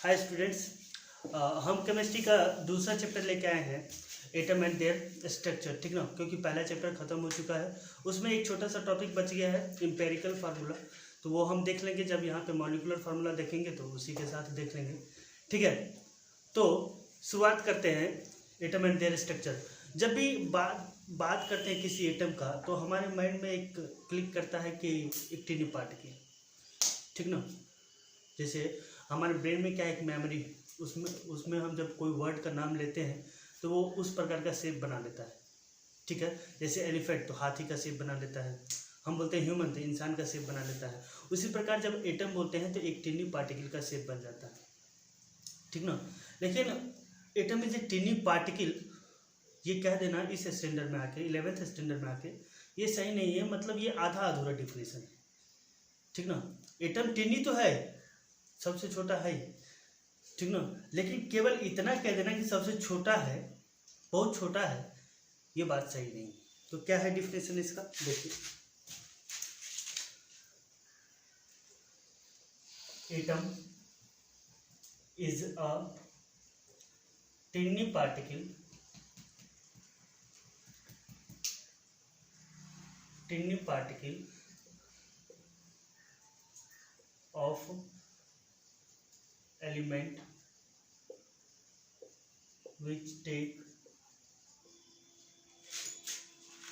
Hi students, हम chemistry का दूसरा चैप्टर लेके आए हैं, एटम एंड देयर स्ट्रक्चर। ठीक ना, क्योंकि पहला चैप्टर खत्म हो चुका है। उसमें एक छोटा सा टॉपिक बच गया है, एम्पेरिकल फार्मूला। तो वो हम देख लेंगे जब यहाँ पे मॉलिक्यूलर फार्मूला देखेंगे तो उसी के साथ देख लेंगे। ठीक है, तो शुरुआत करते हैं एटम एंड देयर स्ट्रक्चर। जब भी बात करते हैं किसी एटम का तो हमारे माइंड में एक क्लिक करता है कि एक टिनी पार्टिकल। ठीक ना, जैसे हमारे ब्रेन में क्या एक मेमोरी, उसमें हम जब कोई वर्ड का नाम लेते हैं तो वो उस प्रकार का शेप बना लेता है। ठीक है, जैसे एलिफेंट तो हाथी का शेप बना लेता है, हम बोलते हैं ह्यूमन तो इंसान का शेप बना लेता है। उसी प्रकार जब एटम बोलते हैं तो एक टिनी पार्टिकल का शेप बन जाता है। ठीक ना, लेकिन एटम इज ए टिनी पार्टिकल, ये कह देना इस स्टैंडर्ड में आके, 11th स्टैंडर्ड में आके, ये सही नहीं है। मतलब ये आधा अधूरा डिफिनेशन है। ठीक ना, एटम टिनी तो है, सबसे छोटा है, ठीक ना, लेकिन केवल इतना कह देना कि सबसे छोटा है, बहुत छोटा है, ये बात सही नहीं। तो क्या है डिफिनेशन इसका, देखिए। Atom is a टिनी particle of element which take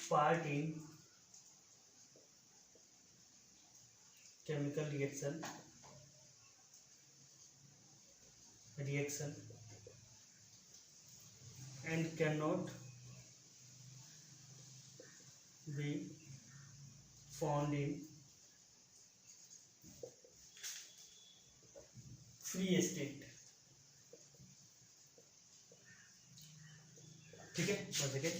part in chemical reaction and cannot be found in free state। ठीक है, बस देखिए।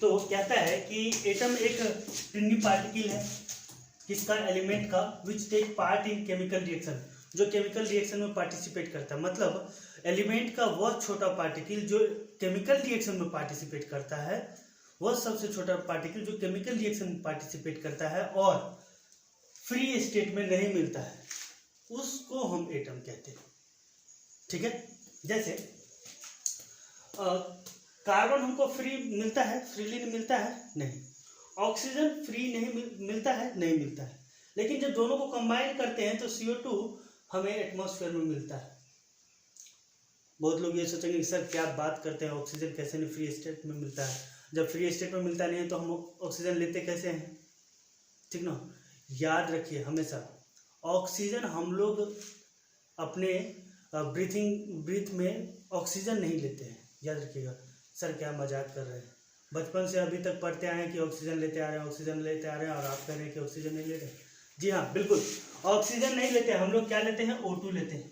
तो कहता है कि एटम एक टिनी पार्टिकल है, किसका, एलिमेंट का, which take part in chemical reaction, जो केमिकल रिएक्शन में पार्टिसिपेट करता है। मतलब एलिमेंट का वह छोटा पार्टिकल जो केमिकल रिएक्शन में पार्टिसिपेट करता है, वह सबसे छोटा पार्टिकल जो केमिकल रिएक्शन में पार्टिसिपेट करता है और फ्री स्टेट में नहीं मिलता है, उसको हम एटम कहते हैं। ठीक है, जैसे कार्बन हमको फ्री मिलता है, फ्रीली मिलता है नहीं। ऑक्सीजन फ्री नहीं मिलता है, नहीं मिलता है। लेकिन जब दोनों को कंबाइन करते हैं तो CO2 हमें एटमॉस्फेयर में मिलता है। बहुत लोग ये सोचेंगे सर क्या बात करते हैं, ऑक्सीजन कैसे नहीं फ्री स्टेट में मिलता है। जब फ्री स्टेट में मिलता नहीं है तो हम ऑक्सीजन लेते कैसे हैं। ठीक ना, याद रखिए हमेशा, ऑक्सीजन हम लोग अपने ब्रीथ में ऑक्सीजन नहीं लेते हैं। याद रखिएगा। सर क्या मजाक कर रहे हैं, बचपन से अभी तक पढ़ते आए हैं कि ऑक्सीजन लेते आ रहे हैं, ऑक्सीजन लेते आ रहे हैं, और आप कह रहे हैं कि ऑक्सीजन नहीं ले रहे हैं। जी हाँ, बिल्कुल ऑक्सीजन नहीं लेते, हम लोग क्या लेते हैं, O2 लेते हैं।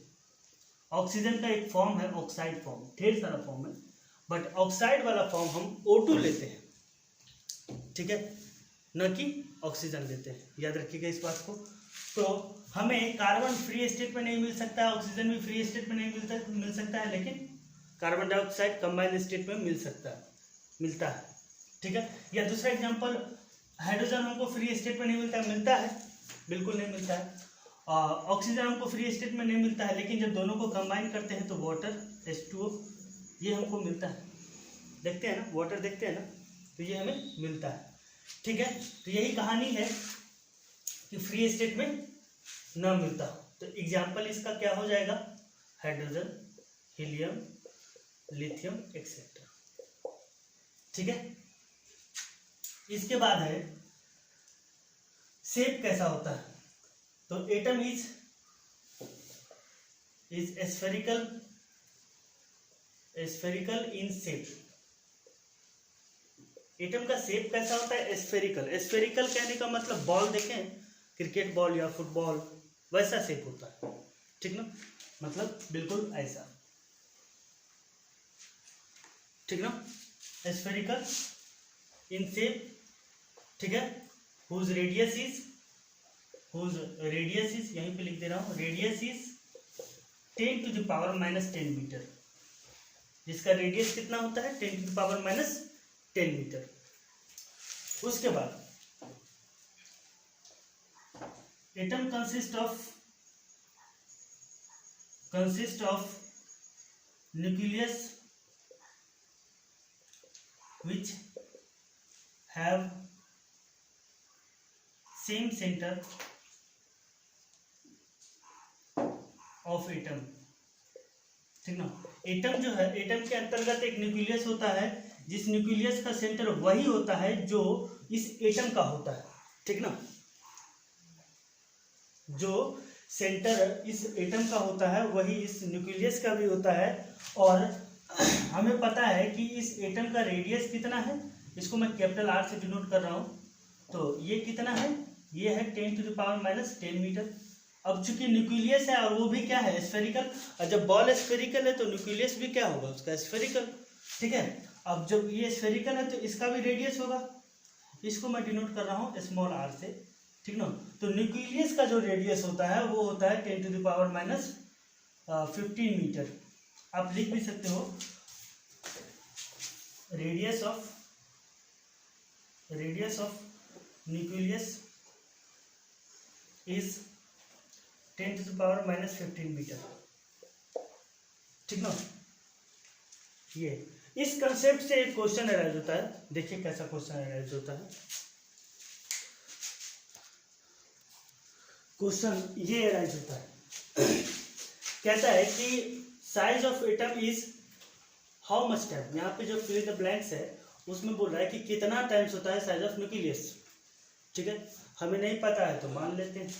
ऑक्सीजन का एक फॉर्म है ऑक्साइड फॉर्म, ढेर सारा फॉर्म है, बट ऑक्साइड वाला फॉर्म हम O2 लेते हैं। ठीक है, न कि ऑक्सीजन लेते हैं। याद रखिएगा इस बात को। तो हमें कार्बन फ्री स्टेट में नहीं मिल सकता है, ऑक्सीजन भी फ्री स्टेट में नहीं मिल सकता है, लेकिन कार्बन डाइऑक्साइड कंबाइंड स्टेट में मिलता है। ठीक है, या दूसरा एग्जांपल, हाइड्रोजन हमको फ्री स्टेट में नहीं मिलता है, बिल्कुल नहीं मिलता है। ऑक्सीजन हमको फ्री स्टेट में नहीं मिलता है, लेकिन जब दोनों को कंबाइन करते हैं तो वाटर H2O ये हमको मिलता है। देखते हैं ना, वाटर देखते हैं ना, तो ये हमें मिलता है। ठीक है, तो यही कहानी है कि फ्री स्टेट में ना मिलता। तो एग्जाम्पल इसका क्या हो जाएगा, हाइड्रोजन, हीलियम, लिथियम एक्सेट्रा। ठीक है, इसके बाद है शेप कैसा होता है। तो atom is spherical in shape. Atom का शेप कैसा होता है, स्फेरिकल। स्फेरिकल कहने का मतलब बॉल देखें, क्रिकेट बॉल या फुटबॉल, वैसा शेप होता है। ठीक ना, मतलब बिल्कुल ऐसा। ठीक ना, स्फेरिकल इन शेप। ठीक है, हुज रेडियस इज यहीं पे लिख दे रहा हूं, रेडियस इज 10⁻⁻10 मीटर। जिसका रेडियस कितना होता है, 10⁻10 मीटर। उसके बाद atom consist of nucleus which have same center of atom, ठीक ना। एटम जो है, एटम के अंतर्गत एक न्यूक्लियस होता है, जिस न्यूक्लियस का सेंटर वही होता है जो इस एटम का होता है, ठीक ना। जो सेंटर इस एटम का होता है वही इस न्यूक्लियस का भी होता है। और हमें पता है कि इस एटम का रेडियस कितना है, इसको मैं कैपिटल आर से डिनोट कर रहा हूँ। तो ये कितना है, ये है 10⁻⁻10 मीटर। अब चूंकि न्यूक्लियस है और वो भी क्या है, स्फेरिकल, और जब बॉल स्फेरिकल है तो न्यूक्लियस भी क्या होगा, उसका स्फेरिकल, ठीक है। अब जब ये स्फेरिकल है तो इसका भी रेडियस होगा, इसको मैं डिनोट कर रहा हूँ स्मॉल आर से, ठीक ना। तो न्यूक्लियस का जो रेडियस होता है वो होता है 10⁻⁻15 मीटर। आप लिख भी सकते हो radius of nucleus is 10⁻⁻15 metre, ठीक ना। ये इस कंसेप्ट से एक क्वेश्चन अराइज होता है, देखिए कैसा क्वेश्चन अराइज होता है। क्वेश्चन ये अराइज होता है, कहता है कि size of atom is how much time. यहाँ पे जो फिल द ब्लैंक्स है उसमें बोल रहा है कि कितना टाइम्स होता है साइज ऑफ न्यूक्लियस, ठीक है। हमें नहीं पता है तो मान लेते हैं,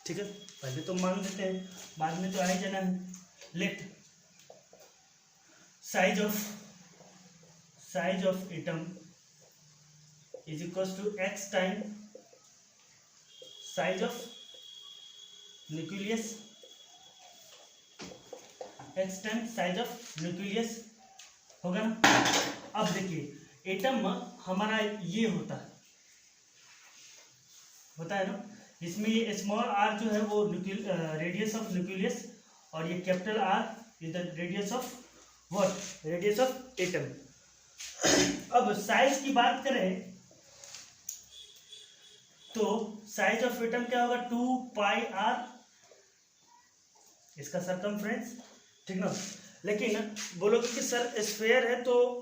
ठीक है, पहले तो मान लेते हैं, बाद में तो आ ही जाना है। Let size of atom is equal to x time size of nucleus, x time size of nucleus होगा ना। अब देखिए एटम हमारा ये होता है ना, इसमें ये स्मॉल आर जो है वो रेडियस ऑफ न्यूक्लियस, और ये capital R is the radius of what, radius of atom. अब साइज की बात करें तो साइज ऑफ एटम क्या होगा, 2πr, इसका सरकमफ्रेंस, ठीक ना। लेकिन बोलोगे कि सर स्फेयर है तो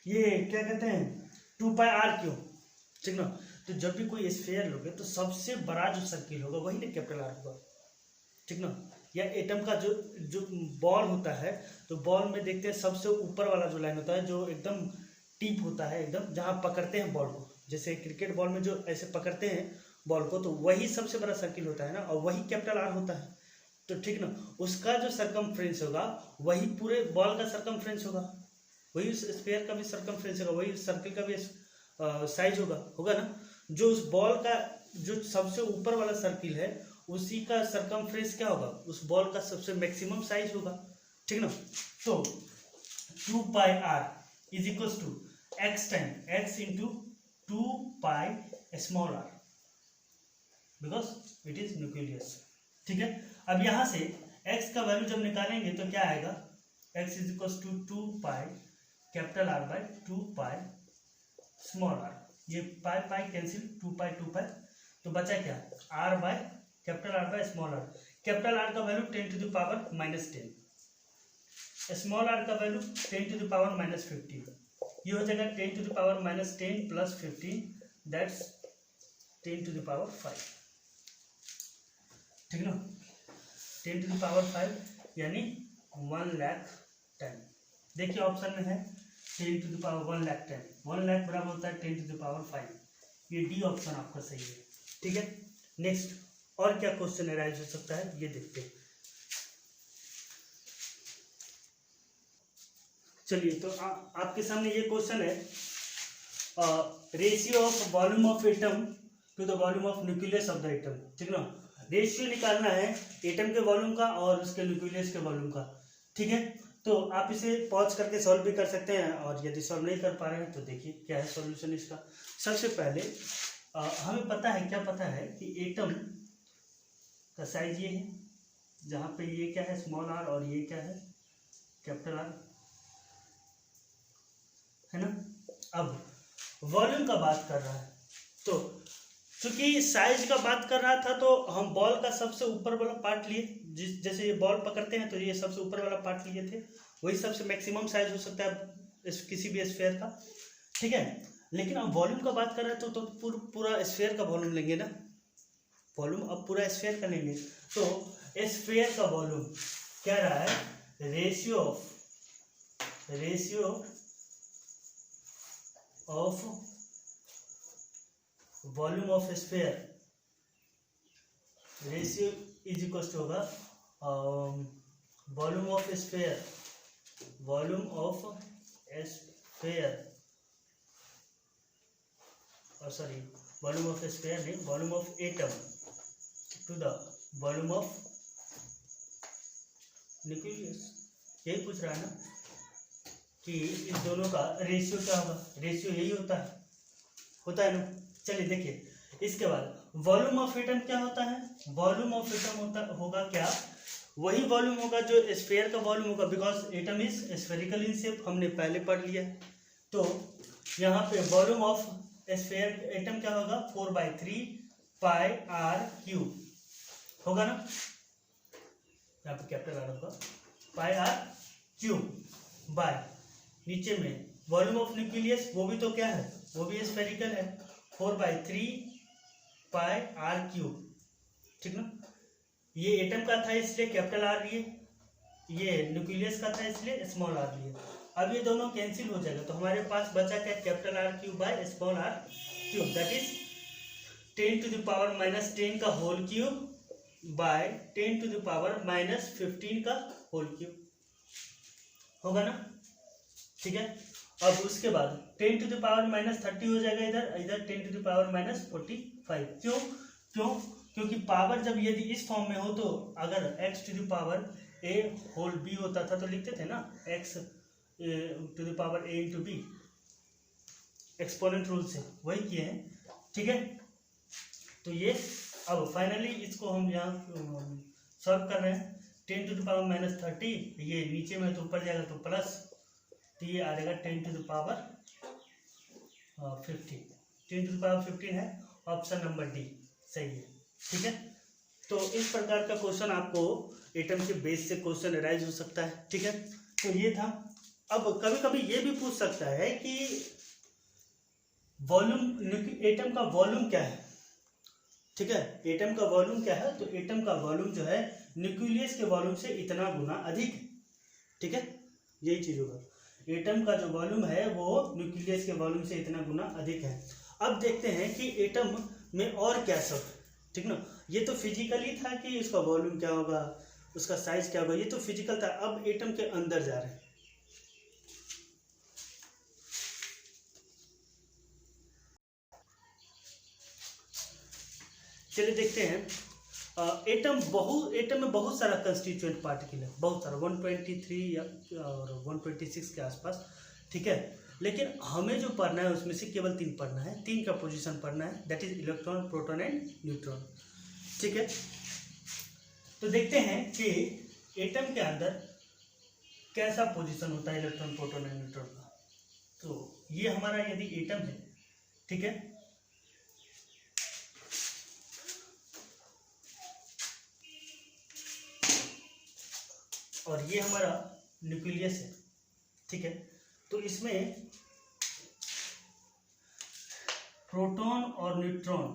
ये क्या कहते हैं 2πr क्यों, ठीक ना। तो जब भी कोई स्फेयर लोगे तो सबसे बड़ा जो सर्किल होगा वही ना कैपिटल आर होगा, ठीक ना। या एटम का जो बॉल होता है तो बॉल में देखते हैं सबसे ऊपर वाला जो लाइन होता है जो एकदम टिप होता है, एकदम जहाँ पकड़ते हैं बॉल को, जैसे क्रिकेट बॉल में जो ऐसे पकड़ते हैं बॉल को, तो वही सबसे बड़ा सर्किल होता है ना, और वही कैपिटल आर होता है, तो ठीक ना। उसका जो सरकमफ्रेंस होगा वही पूरे बॉल का सरकमफ्रेंस होगा, वही उस स्फेयर का भी सरकमफ्रेंस होगा, वही सर्किल का भी साइज होगा ना। जो उस बॉल का जो सबसे ऊपर वाला सर्किल है उसी का सरकमफ्रेंस क्या होगा, उस बॉल का सबसे मैक्सिमम साइज होगा, ठीक ना। तो 2πr is equal to x time x into 2π small r, because it is nucleus, ठीक है। अब यहाँ से x का वैल्यू जब निकालेंगे तो क्या आएगा, x is equal to 2π capital R by 2π small r, ये पाई कैंसिल, 2π तो बचा क्या, r by capital R by small r। Capital R का वैल्यू 10⁻⁻10, स्मॉल r का वैल्यू 10⁻⁻15, ये हो जाएगा 10⁻⁻10 प्लस 15, दैट्स 10⁵, ठीक ना। 10⁵ यानी 1,00,000 देखिए ऑप्शन में है 10⁻1,00,000, 1,00,000 बराबर होता है 10⁵, ये डी ऑप्शन आपका सही है, ठीक है। नेक्स्ट और क्या क्वेश्चन अराइज हो सकता है ये देखते हैं। चलिए तो आपके सामने ये क्वेश्चन है, ratio of volume of atom to the volume of nucleus of the atom, ठीक ना। रेशियो निकालना है एटम के वॉल्यूम का और उसके न्यूक्लियस के वॉल्यूम का, ठीक है। तो आप इसे पॉज करके सॉल्व भी कर सकते हैं, और यदि सॉल्व नहीं कर पा रहे हैं तो देखिए क्या है सॉल्यूशन इसका। सबसे पहले हमें पता है, क्या पता है कि एटम का साइज ये है, जहाँ पे ये क्या है स्मॉल आर और ये क्या है कैपिटल आर, है ना। अब वॉल्यूम का बात कर रहा है तो चूंकि साइज का बात कर रहा था तो हम बॉल का सबसे ऊपर वाला पार्ट लिए, जैसे ये बॉल पकड़ते हैं तो ये सबसे ऊपर वाला पार्ट लिए थे, वही सबसे मैक्सिमम साइज हो सकता है किसी भी स्फीयर का, ठीक है। लेकिन अब वॉल्यूम का बात कर रहे हैं तो पूरा स्फीयर का वॉल्यूम लेंगे ना, वॉल्यूम अब पूरा स्फीयर का लेंगे। तो स्फीयर का वॉल्यूम क्या रहा है, ratio of volume of sphere, ratio is equal to होगा volume of sphere sorry volume of sphere नहीं, volume of atom to the volume of nucleus. यही पूछ रहा है ना कि इस दोनों का रेशियो क्या होगा, रेशियो यही होता है ना। चलिए देखिए इसके बाद वॉल्यूम ऑफ एटम क्या होता है, वॉल्यूम ऑफ एटम होगा क्या, वही वॉल्यूम होगा जो स्फीयर का वॉल्यूम होगा, because atom is spherical in shape, हमने पहले पढ़ लिया है। तो यहाँ पे वॉल्यूम ऑफ स्फीयर एटम क्या होगा, 4/3 पाई आर क्यूब होगा ना, यहाँ पे कैपिटल आर होगा, पाई आर क्यूब बाय नीचे में वॉल्यूम ऑफ न्यूक्लियस, वो भी तो क्या है, वो भी स्फेरिकल है, 4/3 पाई आर क्यूब, ठीक ना। ये एटम का था इसलिए कैपिटल आर लिए, ये न्यूक्लियस का था इसलिए स्मॉल आर लिए। अब ये दोनों कैंसिल हो जाएगा तो हमारे पास बचा क्या, capital R cube by small r cube, that is 10⁻⁻10 का होल क्यूब बाय 10⁻⁻15 का होल क्यूब होगा ना, ठीक है। अब उसके बाद 10⁻⁻30 हो जाएगा, इधर 10⁻⁻45। क्योंकि पावर जब यदि इस फॉर्म में हो तो अगर x⁴ होल b होता था तो लिखते थे ना x⁴ a b, exponent rule से वही किए हैं, ठीक है। तो ये अब फाइनली इसको हम यहाँ सॉल्व कर रहे हैं, 10⁻⁻30 ये नीचे में तो ऊपर जाएगा तो प्लस, तो ये आ जाएगा 10⁻15 है, ऑप्शन नंबर डी सही है, ठीक है। तो इस प्रकार का क्वेश्चन आपको एटम के बेस से क्वेश्चन अराइज हो सकता है, ठीक है। तो ये था। अब कभी कभी ये भी पूछ सकता है कि वॉल्यूम, एटम का वॉल्यूम क्या है, ठीक है, एटम का वॉल्यूम क्या है, तो एटम का वॉल्यूम जो है न्यूक्लियस के वॉल्यूम से इतना गुना अधिक है, ठीक है, यही चीज होगा। एटम का जो वॉल्यूम है वो न्यूक्लियस के वॉल्यूम से इतना गुना अधिक है। अब देखते हैं कि एटम में और क्या सब, ठीक ना। ये तो फिजिकली था कि उसका वॉल्यूम क्या होगा, उसका साइज क्या होगा, ये तो फिजिकल था। अब एटम के अंदर जा रहे हैं, चलिए देखते हैं। एटम में बहुत सारा कंस्टिट्यूएंट पार्टिकल है, बहुत सारा, 123 या और 126 के आसपास, ठीक है। लेकिन हमें जो पढ़ना है उसमें से केवल 3 पढ़ना है, 3 का पोजीशन पढ़ना है, that is electron, proton and neutron, ठीक है। तो देखते हैं कि एटम के अंदर कैसा पोजीशन होता है इलेक्ट्रॉन, प्रोटॉन एंड न्यूट्रॉन का। तो ये हमारा यदि एटम है, ठीक है, और ये हमारा न्यूक्लियस है, ठीक है। तो इसमें प्रोटॉन और न्यूट्रॉन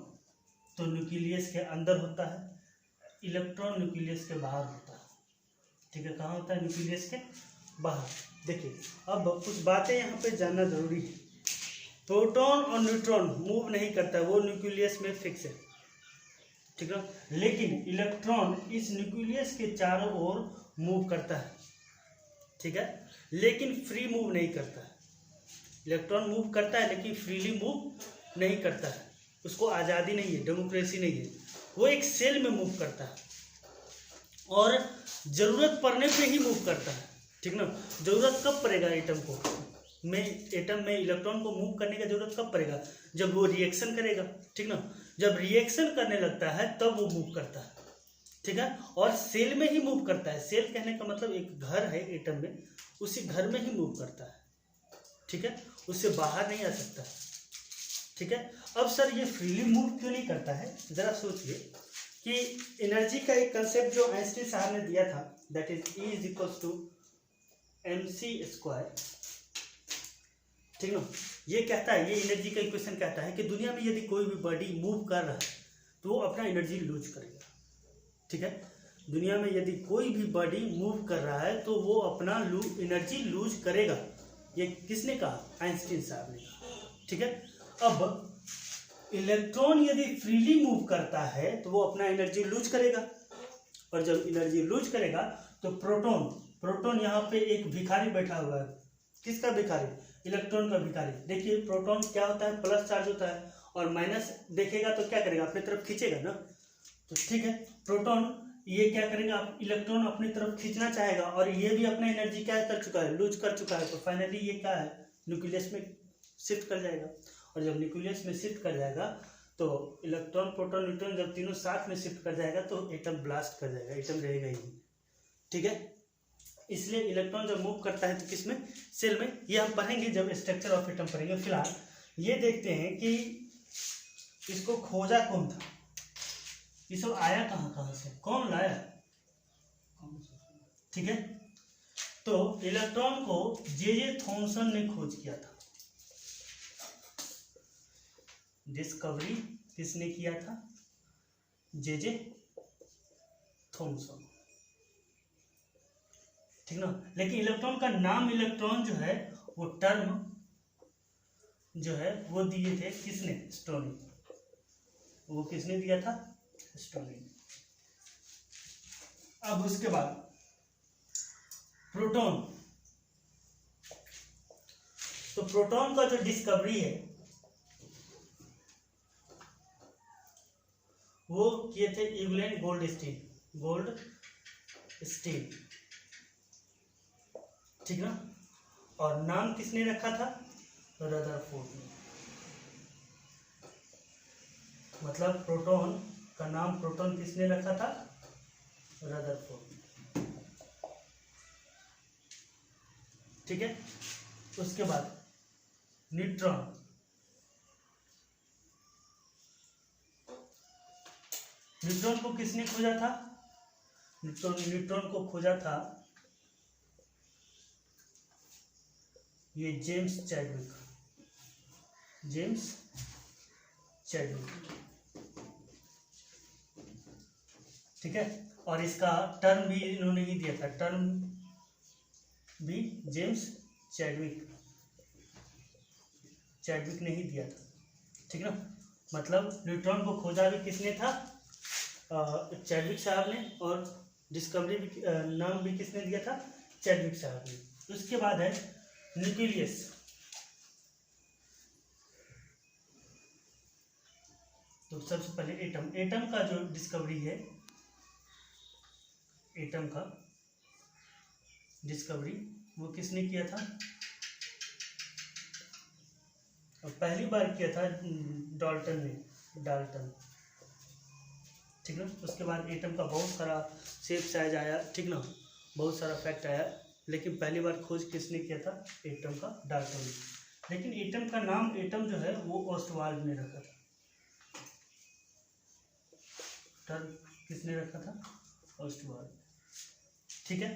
तो न्यूक्लियस के अंदर होता है, इलेक्ट्रॉन न्यूक्लियस के बाहर होता है, ठीक है। कहाँ होता है, न्यूक्लियस के बाहर। देखिए अब कुछ बातें यहाँ पे जानना जरूरी है। प्रोटॉन और न्यूट्रॉन मूव नहीं करता, वो न्यूक्लियस में फिक्स है, ठीक है। लेकिन इलेक्ट्रॉन इस न्यूक्लियस के चारों ओर मूव करता है, ठीक है, लेकिन फ्री मूव नहीं करता है। इलेक्ट्रॉन मूव करता है लेकिन फ्रीली मूव नहीं करता है, उसको आज़ादी नहीं है, डेमोक्रेसी नहीं है, वो एक सेल में मूव करता है और ज़रूरत पड़ने पे ही मूव करता है, ठीक ना। ज़रूरत कब पड़ेगा एटम में इलेक्ट्रॉन को मूव करने का ज़रूरत कब पड़ेगा, जब वो रिएक्शन करेगा, ठीक ना। जब रिएक्शन करने लगता है तब वो मूव करता है, ठीक है, और सेल में ही मूव करता है। सेल कहने का मतलब एक घर है एटम में, उसी घर में ही मूव करता है, ठीक है, उससे बाहर नहीं आ सकता, ठीक है। अब सर ये फ्रीली मूव क्यों नहीं करता है, जरा सोचिए कि एनर्जी का एक कंसेप्ट जो आइंस्टीन साहब ने दिया था, that is E is equals to mc², ठीक ना। ये कहता है, ये एनर्जी का इक्वेशन कहता है कि दुनिया में यदि कोई भी बॉडी मूव कर रहा है तो वो अपना एनर्जी लूज करेगा, ठीक है। दुनिया में यदि कोई भी बॉडी मूव कर रहा है तो वो अपना एनर्जी लूज करेगा। ये किसने कहा, आइंस्टीन साहब ने कहा, ठीक है। अब इलेक्ट्रॉन यदि फ्रीली मूव करता है तो वो अपना एनर्जी लूज करेगा, और जब एनर्जी लूज करेगा तो प्रोटॉन यहाँ पे एक भिखारी बैठा हुआ है। किसका भिखारी, इलेक्ट्रॉन का भिखारी। देखिए प्रोटॉन क्या होता है, प्लस चार्ज होता है, और माइनस देखेगा तो क्या करेगा, अपनी तरफ खींचेगा ना। तो ठीक है, प्रोटॉन ये क्या करेगा, इलेक्ट्रॉन अपनी तरफ खींचना चाहेगा, और ये भी अपना एनर्जी क्या कर चुका है, लूज कर चुका है। तो फाइनली ये क्या है, न्यूक्लियस में शिफ्ट कर जाएगा, और जब न्यूक्लियस में शिफ्ट कर जाएगा तो इलेक्ट्रॉन प्रोटॉन न्यूट्रॉन जब तीनों साथ में शिफ्ट कर जाएगा तो एटम ब्लास्ट कर जाएगा, एटम रहेगा ही नहीं, ठीक है। इसलिए इलेक्ट्रॉन जब मूव करता है तो किसमें, सेल में। ये हम पढ़ेंगे जब स्ट्रक्चर ऑफ एटम पढ़ेंगे। फिलहाल ये देखते हैं कि इसको खोजा कौन था, ये सब आया कहाँ से, कौन लाया, ठीक है। तो इलेक्ट्रॉन को जे थॉमसन ने खोज किया था। डिस्कवरी किसने किया था, जे थॉमसन, ठीक ना। लेकिन इलेक्ट्रॉन का नाम, इलेक्ट्रॉन जो है वो टर्म जो है वो दिए थे किसने, स्टोनी। वो किसने दिया था, स्टोनी। अब उसके बाद प्रोटॉन, तो प्रोटॉन का जो डिस्कवरी है वो किए थे इवलेन गोल्डस्टीन, ठीक ना। और नाम किसने रखा था, रदरफोर्ड ने। मतलब प्रोटॉन का नाम प्रोटॉन किसने रखा था, रदरफोर्ड ने, ठीक है। उसके बाद न्यूट्रॉन, न्यूट्रॉन को किसने खोजा था, न्यूट्रॉन को खोजा था ये जेम्स चैडविक, ठीक है। और इसका टर्म भी इन्होंने ही दिया था, टर्म भी जेम्स चैडविक ने ही दिया था, ठीक ना। मतलब न्यूट्रॉन को खोजा भी किसने था, चैडविक साहब ने, और डिस्कवरी भी नाम भी किसने दिया था, चैडविक साहब ने। उसके बाद है न्यूक्लियस। तो सबसे पहले एटम का जो डिस्कवरी है, एटम का डिस्कवरी वो किसने किया था, और पहली बार किया था डाल्टन ने, ठीक ना। उसके बाद एटम का बहुत सारा शेप साइज आया, ठीक ना, बहुत सारा फैक्ट आया, लेकिन पहली बार खोज किसने किया था, एटम का, डाल्टन ने। लेकिन एटम का नाम, एटम जो है वो ओस्टवाल्ड ने रखा था, टर्म किसने रखा था, ओस्टवाल्ड, ठीक है।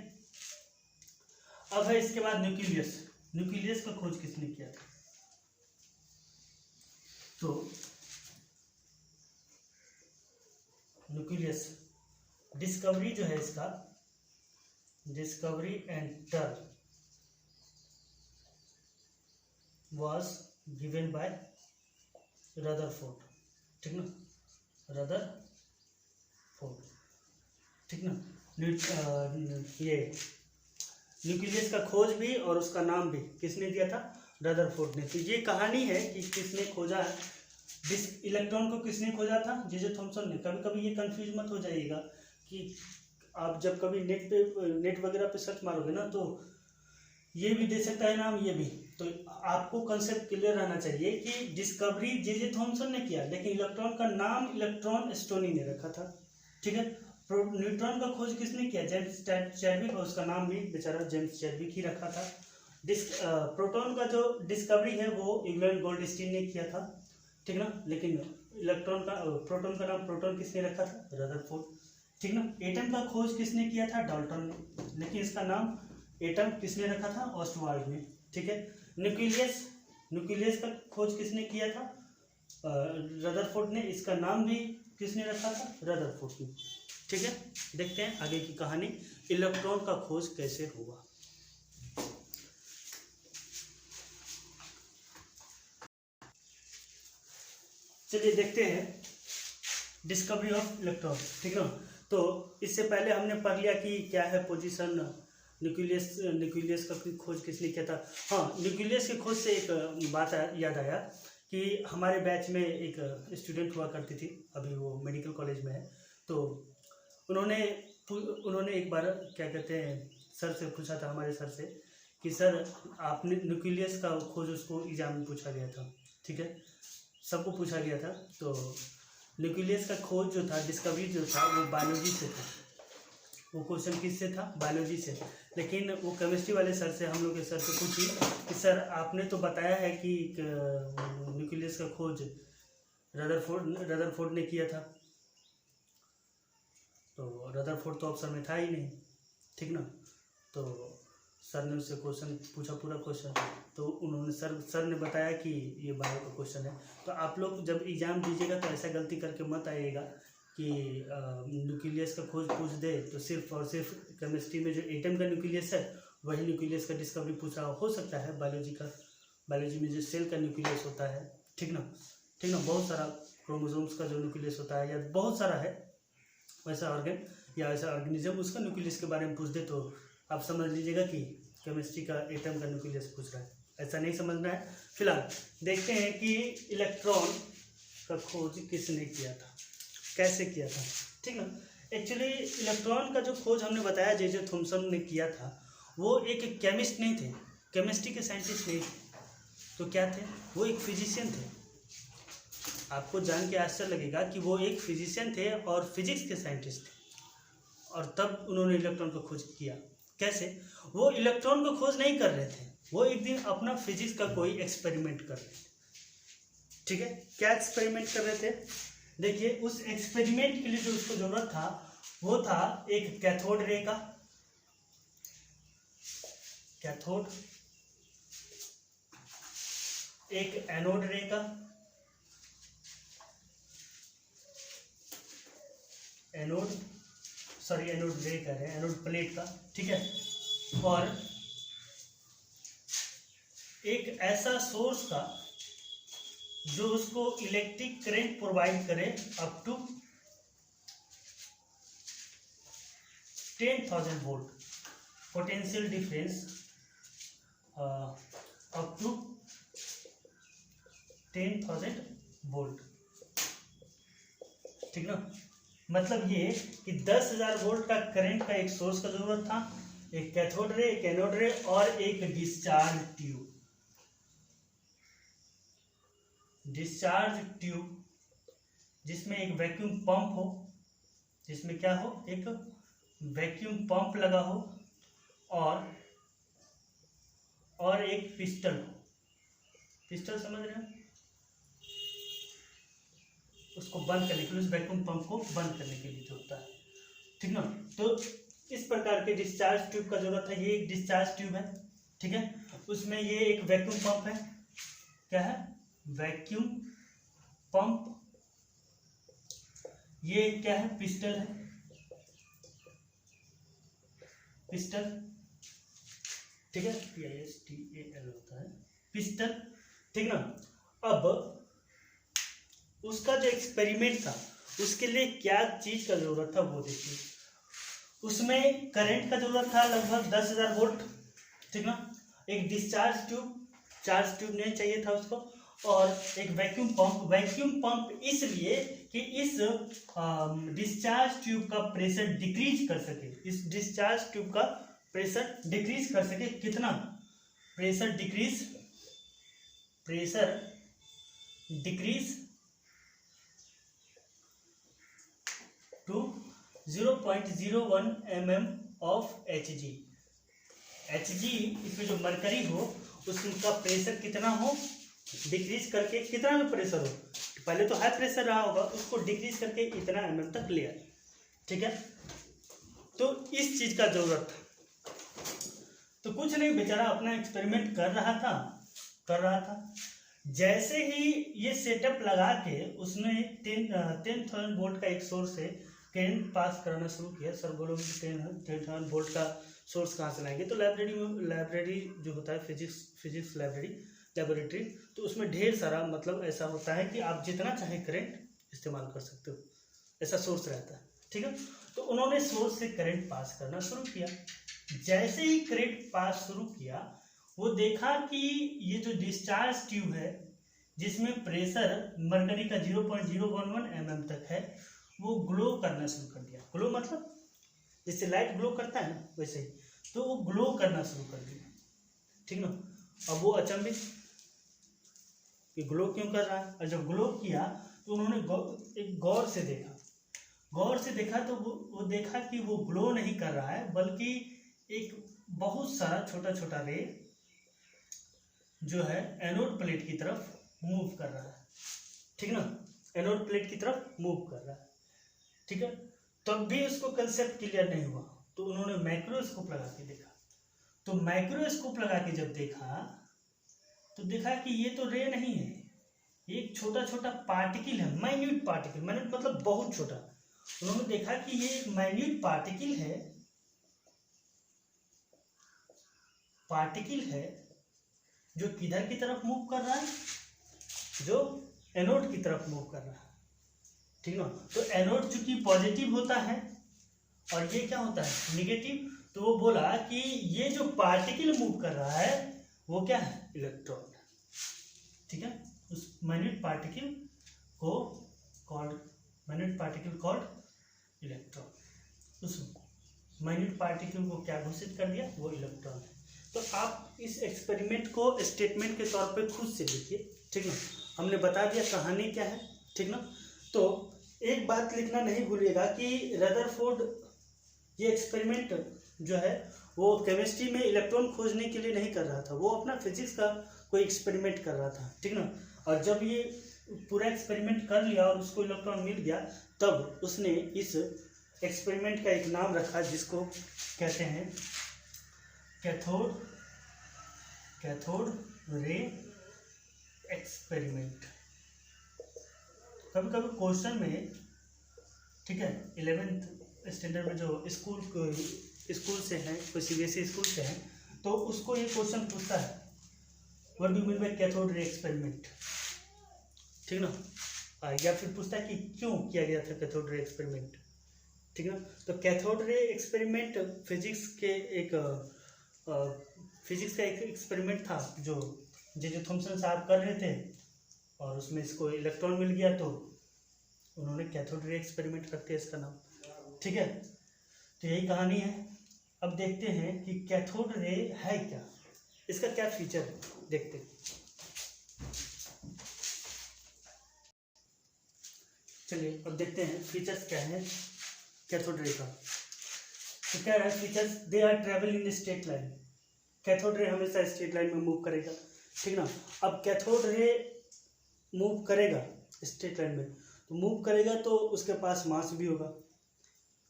अब है इसके बाद न्यूक्लियस का खोज किसने किया था, तो न्यूक्लियस डिस्कवरी जो है इसका, discovery and term was given by Rutherford, ठीक ना, रदरफोर्ड, ठीक ना। ये न्यूक्लियस का खोज भी और उसका नाम भी किसने दिया था, रदरफोर्ड ने। तो ये कहानी है कि किसने खोजा है, इलेक्ट्रॉन को किसने खोजा था, जे थॉमसन ने। कभी कभी ये कंफ्यूज मत हो जाइएगा कि आप जब कभी नेट वगैरह पे सर्च मारोगे ना, तो ये भी दे सकता है नाम, ये भी। तो आपको कंसेप्ट क्लियर रहना चाहिए कि डिस्कवरी जे थॉमसन ने किया, लेकिन इलेक्ट्रॉन का नाम इलेक्ट्रॉन स्टोनी ने रखा था, ठीक है। न्यूट्रॉन का खोज किसने किया, जेम्स चैडविक, और उसका नाम भी बेचारा जेम्स चैडविक ही रखा था। प्रोटॉन का जो डिस्कवरी है वो इवलेन गोल्डस्टीन ने किया था। ठीक ना। लेकिन प्रोटॉन का नाम प्रोटॉन किसने रखा था? रदरफोर्ड, ठीक ना। एटम का खोज किसने किया था? डाल्टन ने, लेकिन इसका नाम एटम किसने रखा था? ऑस्टवाल्ड ने, ठीक है। न्यूक्लियस का खोज किसने किया था? रदरफोर्ड ने, इसका नाम भी किसने रखा था? रदरफोर्ड ने, ठीक है। देखते हैं आगे की कहानी, इलेक्ट्रॉन का खोज कैसे हुआ। चलिए देखते हैं डिस्कवरी ऑफ इलेक्ट्रॉन, ठीक ना। तो इससे पहले हमने पढ़ लिया कि क्या है पोजीशन, न्यूक्लियस का खोज किसने किया था। हाँ, न्यूक्लियस की खोज से एक बात याद आया कि हमारे बैच में एक स्टूडेंट हुआ करती थी, अभी वो मेडिकल कॉलेज में है। तो उन्होंने एक बार क्या कहते हैं सर से पूछा था, हमारे सर से, कि सर आपने न्यूक्लियस का खोज, उसको एग्जाम में पूछा गया था, ठीक है, सबको पूछा गया था। तो न्यूक्लियस का खोज जो था, डिस्कवरी जो था, वो बायोलॉजी से था। वो क्वेश्चन किससे था? बायोलॉजी से। लेकिन वो केमिस्ट्री वाले सर से, हम लोग के सर से पूछी कि सर आपने तो बताया है कि न्यूक्लियस का खोज रदरफोर्ड ने किया था, तो रदरफोर्ड तो ऑप्शन में था ही नहीं, ठीक ना। तो सर ने उससे क्वेश्चन पूछा, पूरा क्वेश्चन, तो उन्होंने सर ने बताया कि ये बायो का क्वेश्चन है। तो आप लोग जब एग्ज़ाम दीजिएगा तो ऐसा गलती करके मत आइएगा कि न्यूक्लियस का खोज पूछ दे तो सिर्फ और सिर्फ केमिस्ट्री में जो एटम का न्यूक्लियस है वही न्यूक्लियस का डिस्कवरी पूछा हो सकता है। बायोलॉजी में जो सेल का न्यूक्लियस होता है, ठीक ना, बहुत सारा क्रोमोसोम्स का जो न्यूक्लियस होता है, या बहुत सारा है वैसा ऑर्गन या ऐसा ऑर्गेनिज्म, उसका न्यूक्लियस के बारे में पूछ दे तो आप समझ लीजिएगा कि केमिस्ट्री का एटम का न्यूक्लियस पूछ रहा है, ऐसा नहीं समझना है। फिलहाल देखते हैं कि इलेक्ट्रॉन का खोज किसने किया था, कैसे किया था, ठीक ना। एक्चुअली इलेक्ट्रॉन का जो खोज हमने बताया जे थॉमसन ने किया था, वो एक केमिस्ट नहीं थे, केमिस्ट्री के साइंटिस्ट नहीं थे, तो क्या थे? वो एक फिजिशियन थे। आपको जान के आश्चर्य लगेगा कि वो एक फिजिशियन थे और फिजिक्स के साइंटिस्ट थे, और तब उन्होंने इलेक्ट्रॉन का खोज किया। कैसे? वो इलेक्ट्रॉन को खोज नहीं कर रहे थे, वो एक दिन अपना फिजिक्स का कोई एक्सपेरिमेंट कर रहे थे, ठीक है। क्या एक्सपेरिमेंट कर रहे थे? देखिए, उस एक्सपेरिमेंट के लिए जो उसको जरूरत था वो था एक कैथोड रे का, कैथोड, एक एनोड रे का, एनोड रे का है, एनोड प्लेट का, ठीक है, और एक ऐसा सोर्स का जो उसको इलेक्ट्रिक करंट प्रोवाइड करे up to 10,000 volt, potential difference up to 10,000 volt, ठीक ना। मतलब ये कि 10,000 वोल्ट का करंट का एक सोर्स का जरूरत था, एक कैथोड रे, एक एनोड रे और एक डिस्चार्ज ट्यूब, जिसमें एक वैक्यूम पंप हो, जिसमें क्या हो? एक वैक्यूम पंप लगा हो और एक पिस्टन हो। पिस्टन समझ रहे हैं? उसको बंद करने के लिए, उस वैक्यूम पंप को बंद करने के लिए जो होता है, ठीक ना। तो इस प्रकार के डिस्चार्ज ट्यूब का जरूरत है। ये एक डिस्चार्ज ट्यूब है, ठीक है, उसमें ये एक वैक्यूम पंप है। क्या है? Vacuum pump. ये क्या है? पिस्टन है, पिस्टन, ठीक है, PISTAL होता है पिस्टन, ठीक ना। अब उसका जो एक्सपेरिमेंट था उसके लिए क्या चीज का जरूरत था वो देखिए। उसमें करंट का जरूरत था लगभग 10,000 वोल्ट, ठीक ना। एक डिस्चार्ज ट्यूब नहीं चाहिए था उसको, और एक वैक्यूम पंप इसलिए कि इस डिस्चार्ज ट्यूब का प्रेशर डिक्रीज कर सके, इस डिस्चार्ज ट्यूब का प्रेशर डिक्रीज कर सके। कितना? Pressure decrease to 0.01 mm of Hg। इसमें जो मरकरी हो उसका प्रेशर कितना हो? डिक्रीज करके कितना में प्रेशर हो? पहले तो हाई प्रेशर रहा होगा, उसको डिक्रीज करके इतना mm तक ले आए, ठीक है। तो इस चीज का जरूरत था। तो कुछ नहीं, बेचारा अपना एक्सपेरिमेंट कर रहा था। जैसे ही ये सेटअप लगा के उसने 10,000 वोल्ट का एक सोर्स से करंट पास करना शुरू किया। सर बोलोगे 10,000 वोल्ट का सोर्स कहाँ से लाएंगे? तो लाइब्रेरी जो होता है फिजिक्स लेबोरेटरी, तो उसमें ढेर सारा मतलब ऐसा होता है कि आप जितना चाहे करंट इस्तेमाल कर सकते हो, ऐसा सोर्स रहता है, ठीक है। तो उन्होंने सोर्स से करंट पास करना शुरू किया। जैसे ही करंट पास शुरू किया, वो देखा कि ये जो डिस्चार्ज ट्यूब है जिसमें प्रेशर मरकरी का 0.011 mm तक है, वो ग्लो करना शुरू कर दिया। ग्लो मतलब जैसे लाइट ग्लो करता है ना, वैसे ही तो वो ग्लो करना शुरू कर दिया, ठीक ना। अब वो अचंभित कि ग्लो क्यों कर रहा है, और जब ग्लो किया तो उन्होंने एक गौर से देखा तो वो देखा कि वो ग्लो नहीं कर रहा है, बल्कि एक बहुत सारा छोटा छोटा रे जो है एनोड प्लेट की तरफ मूव कर रहा है, ठीक ना। एनोड प्लेट की तरफ मूव कर रहा है, ठीक है। तब भी उसको कंसेप्ट क्लियर नहीं हुआ, तो उन्होंने माइक्रोस्कोप लगा के देखा। तो माइक्रोस्कोप लगा के जब देखा तो देखा कि ये तो रे नहीं है, एक छोटा छोटा पार्टिकल है, माइन्यूट पार्टिकल, माइन्यूट मतलब बहुत छोटा। उन्होंने देखा कि ये एक माइन्यूट पार्टिकल है जो किधर की तरफ मूव कर रहा है, जो एनोड की तरफ मूव कर रहा है, ठीक ना। तो एनोड चूंकि पॉजिटिव होता है और ये क्या होता है, निगेटिव, तो वो बोला कि ये जो पार्टिकल मूव कर रहा है वो क्या है, इलेक्ट्रॉन, ठीक है। उस माइन्यूट पार्टिकल कॉल्ड इलेक्ट्रॉन। उस माइन्यूट पार्टिकल को क्या घोषित कर दिया, वो इलेक्ट्रॉन है। तो आप इस एक्सपेरिमेंट को स्टेटमेंट के तौर पे खुद से देखिए, ठीक ना। हमने बता दिया कहानी क्या है, ठीक ना। तो एक बात लिखना नहीं भूलिएगा कि रदरफोर्ड ये एक्सपेरिमेंट जो है वो केमिस्ट्री में इलेक्ट्रॉन खोजने के लिए नहीं कर रहा था, वो अपना फिजिक्स का कोई एक्सपेरिमेंट कर रहा था, ठीक ना। और जब ये पूरा एक्सपेरिमेंट कर लिया और उसको इलेक्ट्रॉन मिल गया, तब उसने इस एक्सपेरिमेंट का एक नाम रखा जिसको कहते हैं कैथोड रे एक्सपेरिमेंट। कभी कभी क्वेश्चन में, ठीक है, 11th स्टैंडर्ड में जो स्कूल से हैं, कोई CBSE स्कूल से हैं, तो उसको ये क्वेश्चन पूछता है, what do you mean by cathode ray experiment, ठीक ना। या फिर पूछता है कि क्यों किया गया था कैथोड रे एक्सपेरिमेंट, ठीक ना। तो कैथोड रे एक्सपेरिमेंट फिजिक्स का एक एक्सपेरिमेंट था जो थॉमसन साहब कर रहे थे, और उसमें इसको इलेक्ट्रॉन मिल गया, तो उन्होंने कैथोड रे एक्सपेरिमेंट रखते हैं इसका नाम, ठीक है। तो यही कहानी है। अब देखते हैं कि कैथोड रे है क्या, इसका क्या फीचर है, देखते हैं। चलिए अब देखते हैं फीचर्स क्या है कैथोड रे का। तो क्या है features, they are travel in straight line. Cathode ray हमेशा स्ट्रेट लाइन में मूव करेगा, ठीक ना। अब कैथोड रे मूव करेगा स्ट्रेट लाइन में, तो मूव करेगा तो उसके पास मास भी होगा,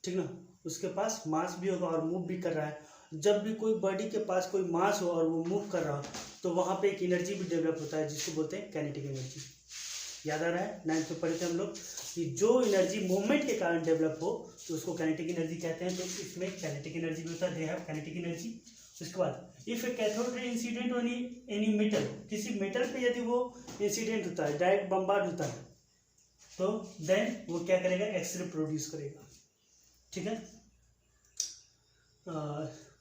ठीक ना। उसके पास मास भी होगा और मूव भी कर रहा है। जब भी कोई बॉडी के पास कोई मास हो और वो मूव कर रहा हो, तो वहाँ पे एक एनर्जी भी डेवलप होता है जिसको बोलते हैं काइनेटिक एनर्जी। याद आ रहा है, 9th में पढ़े थे हम लोग कि जो एनर्जी मूवमेंट के कारण डेवलप हो तो उसको काइनेटिक एनर्जी कहते हैं। तो इसमें काइनेटिक एनर्जी भी होता है, दे हैव काइनेटिक एनर्जी। उसके बाद if A cathode ray incident on any metal, किसी मेटल पे यदि वो इंसिडेंट होता है, डायरेक्ट बम्बार्ड होता है, तो देन वो क्या करेगा, एक्सरे प्रोड्यूस करेगा, ठीक है।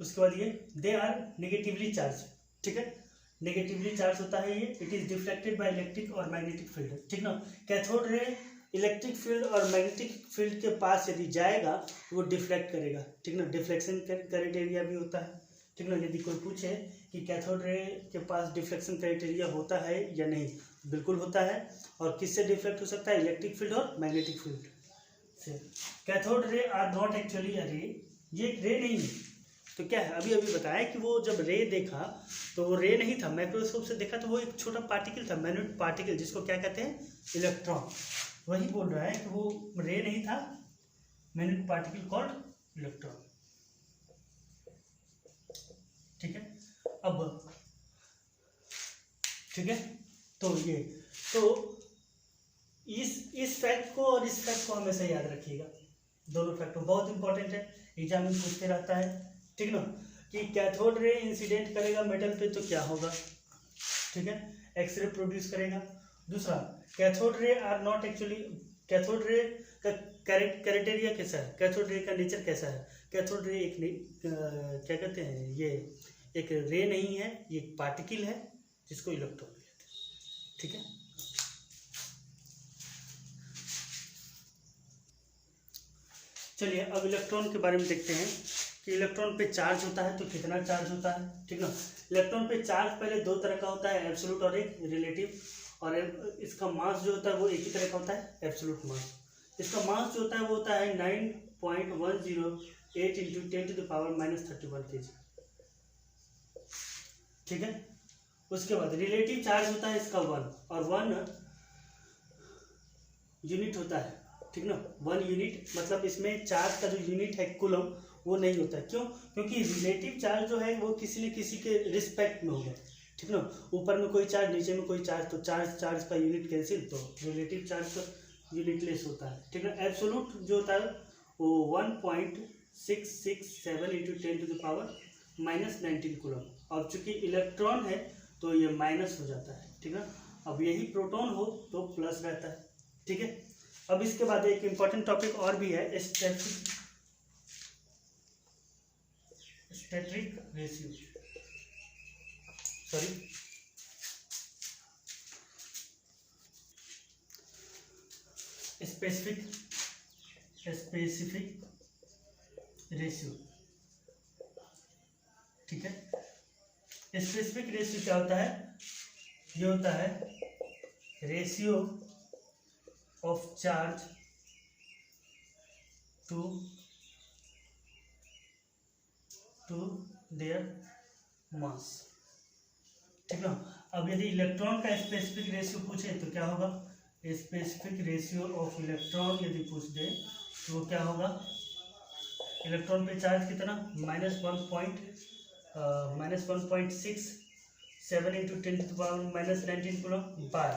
उसके बाद ये दे आर नेगेटिवली चार्ज, ठीक है। नेगेटिवली चार्ज होता है ये, it is deflected by electric और मैग्नेटिक फील्ड, ठीक ना। कैथोड रे इलेक्ट्रिक फील्ड और मैग्नेटिक फील्ड के पास यदि जाएगा वो डिफ्लेक्ट करेगा, ठीक ना। डिफ्लेक्शन क्राइटेरिया भी होता है, ठीक ना। यदि कोई पूछे कि कैथोड रे के पास डिफ्लेक्शन क्राइटेरिया होता है या नहीं, बिल्कुल होता है। और किससे डिफ्लेक्ट हो सकता है, इलेक्ट्रिक फील्ड और मैग्नेटिक फील्ड से। Cathode ray are not actually a ray, ये एक रे नहीं है, तो क्या है, अभी अभी बताया कि वो जब रे देखा तो वो रे नहीं था, माइक्रोस्कोप से देखा तो वो एक छोटा पार्टिकल था, माइन्यूट पार्टिकल, जिसको क्या कहते हैं, इलेक्ट्रॉन। वही बोल रहा है कि वो रे नहीं था, माइन्यूट पार्टिकल कॉल्ड इलेक्ट्रॉन। ठीक है, अब ठीक है, तो ये तो इस फैक्ट को और इस फैक्ट को हमेशा याद रखिएगा, दोनों फैक्ट बहुत इंपॉर्टेंट है, एग्जाम में पूछते रहता है। ठीक ना, कि कैथोड रे इंसिडेंट करेगा मेटल पे तो क्या होगा, ठीक है, एक्सरे प्रोड्यूस करेगा। दूसरा, cathode ray are not actually, cathode ray का क्राइटेरिया कैसा है, कैथोड रे का नेचर कैसा है, कैथोड रे एक क्या कहते हैं, ये एक रे नहीं है, ये एक पार्टिकल है जिसको इलेक्ट्रॉन कहते हैं। ठीक है, चलिए अब इलेक्ट्रॉन के बारे में देखते हैं कि इलेक्ट्रॉन पे चार्ज होता है तो कितना चार्ज होता है। ठीक ना, इलेक्ट्रॉन पे चार्ज पहले दो तरह का होता है, एब्सोल्यूट और एक रिलेटिव। और इसका मास जो होता है वो एक ही तरह का होता है, एब्सोल्यूट मास। इसका मास जो होता है वो होता है 9.108 इंटू 10⁻³ kg। ठीक है, उसके बाद रिलेटिव चार्ज होता है इसका 1, और 1 यूनिट होता है। ठीक ना, 1 यूनिट मतलब इसमें चार्ज का जो यूनिट है कूलम वो नहीं होता है। क्यों? क्योंकि रिलेटिव चार्ज जो है वो किसी न किसी के रिस्पेक्ट में होगा। ठीक ना, ऊपर में कोई चार्ज, नीचे में कोई चार्ज, तो चार्ज का यूनिट कैंसिल, तो रिलेटिव चार्ज का यूनिटलेस होता है। ठीक ना, एब्सोल्यूट जो होता है वो 1.667 इंटू 10⁻⁻19 कूलम। अब चूंकि इलेक्ट्रॉन है तो ये माइनस हो जाता है। ठीक है, अब यही प्रोटॉन हो तो प्लस रहता है। ठीक है, अब इसके बाद एक इम्पॉर्टेंट टॉपिक और भी है, static ratio, sorry specific ratio. ठीक है, स्पेसिफिक रेशियो क्या होता है, ये होता है ratio of charge to their mass. ठीक है, अब यदि इलेक्ट्रॉन का स्पेसिफिक रेशियो पूछे तो क्या होगा, स्पेसिफिक रेशियो ऑफ इलेक्ट्रॉन यदि पूछ दे तो वो क्या होगा, इलेक्ट्रॉन पे चार्ज कितना, -1.67 into 10⁻⁻19 coulomb by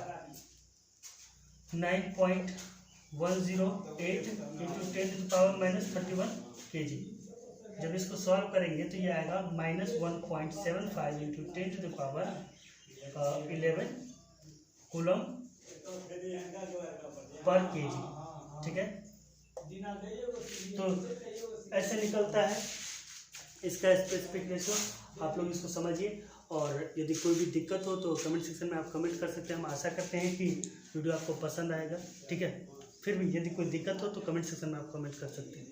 9.108 into 10⁻31 kg। जब इसको सॉल्व करेंगे तो ये आएगा -1.75 इंटू 10⁻11 कूलम पर kg। ठीक है, तो ऐसे निकलता है इसका स्पेसिफिक रेशियो। आप लोग इसको समझिए, और यदि कोई भी दिक्कत हो तो कमेंट सेक्शन में आप कमेंट कर सकते हैं। हम आशा करते हैं कि वीडियो आपको पसंद आएगा। ठीक है, फिर भी यदि कोई दिक्कत हो तो कमेंट सेक्शन में आप कमेंट कर सकते हैं।